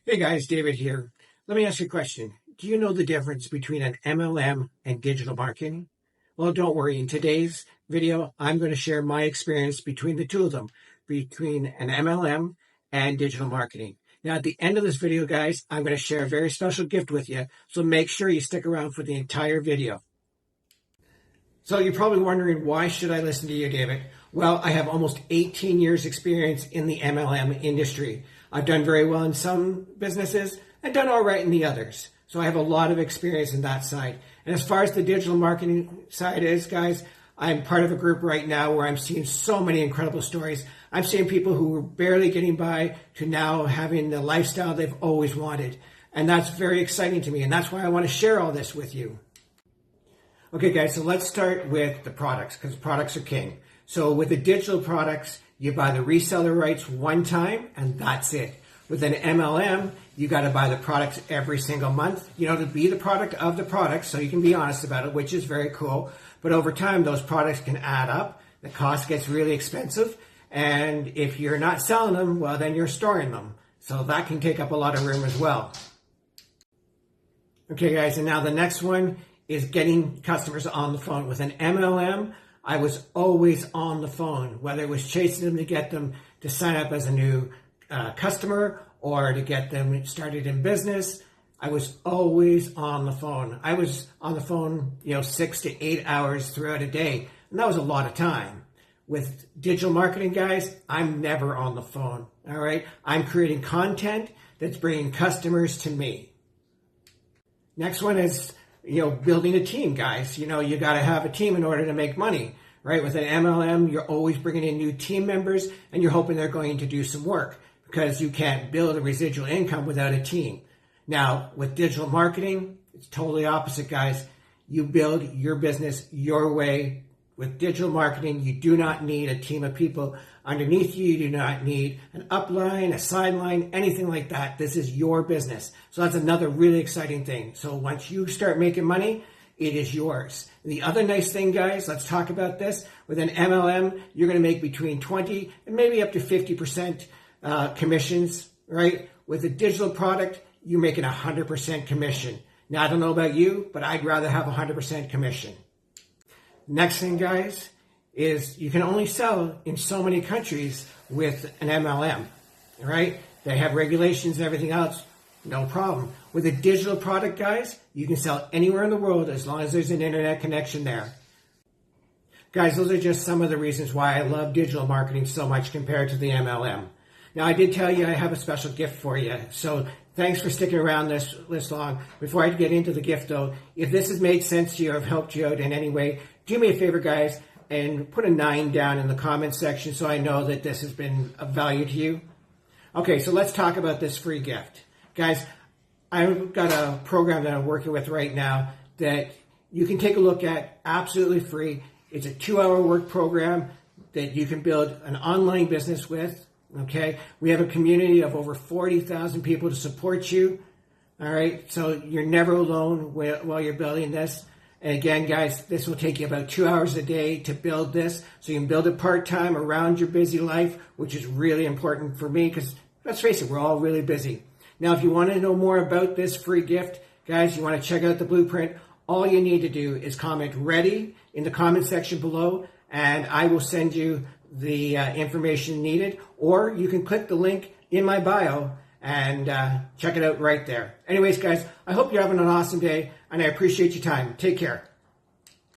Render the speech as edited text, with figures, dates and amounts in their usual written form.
Hey guys, David here. Let me ask you a question. Do you know the difference between an MLM and digital marketing? Well, don't worry. In today's video, I'm going to share my experience between the two of them, between an MLM and digital marketing. Now, at the end of this video, guys, I'm going to share a very special gift with you, so make sure you stick around for the entire video. So you're probably wondering, why should I listen to you, David? Well, I have almost 18 years experience in the MLM industry. I've done very well in some businesses and done all right in the others. So I have a lot of experience in that side. And as far as the digital marketing side is, guys, I'm part of a group right now where I'm seeing so many incredible stories. I'm seeing people who were barely getting by to now having the lifestyle they've always wanted. And that's very exciting to me. And that's why I want to share all this with you. Okay, guys, so let's start with the products, because products are king. So with the digital products, you buy the reseller rights one time, and that's it. With an MLM, you got to buy the products every single month, to be the product of the product, so you can be honest about it, which is very cool. But over time, those products can add up. The cost gets really expensive. And if you're not selling them, well, then you're storing them. So that can take up a lot of room as well. Okay, guys, and now the next one is getting customers on the phone. With an MLM, I was always on the phone, whether it was chasing them to get them to sign up as a new customer or to get them started in business. I was always on the phone. I was on the phone, 6 to 8 hours throughout a day, and that was a lot of time. With digital marketing, guys, I'm never on the phone, all right? I'm creating content that's bringing customers to me. Next one is building a team, guys. You got to have a team in order to make money, right? With an MLM, you're always bringing in new team members and you're hoping they're going to do some work, because you can't build a residual income without a team. Now, with digital marketing, it's totally opposite, guys. You build your business your way. With digital marketing, you do not need a team of people underneath you. You do not need an upline, a sideline, anything like that. This is your business. So that's another really exciting thing. So once you start making money, it is yours. The other nice thing, guys, let's talk about this. With an MLM, you're going to make between 20 and maybe up to 50% commissions, right? With a digital product, you're making 100% commission. Now, I don't know about you, but I'd rather have 100% commission. Next thing, guys, is you can only sell in so many countries with an MLM, right? They have regulations and everything else, no problem. With a digital product, guys, you can sell anywhere in the world as long as there's an internet connection there. Guys, those are just some of the reasons why I love digital marketing so much compared to the MLM. Now, I did tell you I have a special gift for you, so thanks for sticking around this long. Before I get into the gift, though, if this has made sense to you or have helped you out in any way, do me a favor, guys, and put a 9 down in the comments section so I know that this has been of value to you. Okay, so let's talk about this free gift. Guys, I've got a program that I'm working with right now that you can take a look at absolutely free. It's a 2-hour work program that you can build an online business with. Okay, we have a community of over 40,000 people to support you. All right, so you're never alone while you're building this. And again, guys, this will take you about 2 hours a day to build this. So you can build it part-time around your busy life, which is really important for me because, let's face it, we're all really busy. Now, if you want to know more about this free gift, guys, you want to check out the blueprint, all you need to do is comment "ready" in the comment section below, and I will send you the information needed, or you can click the link in my bio and check it out right there. Anyways, guys, I hope you're having an awesome day, and I appreciate your time. Take care.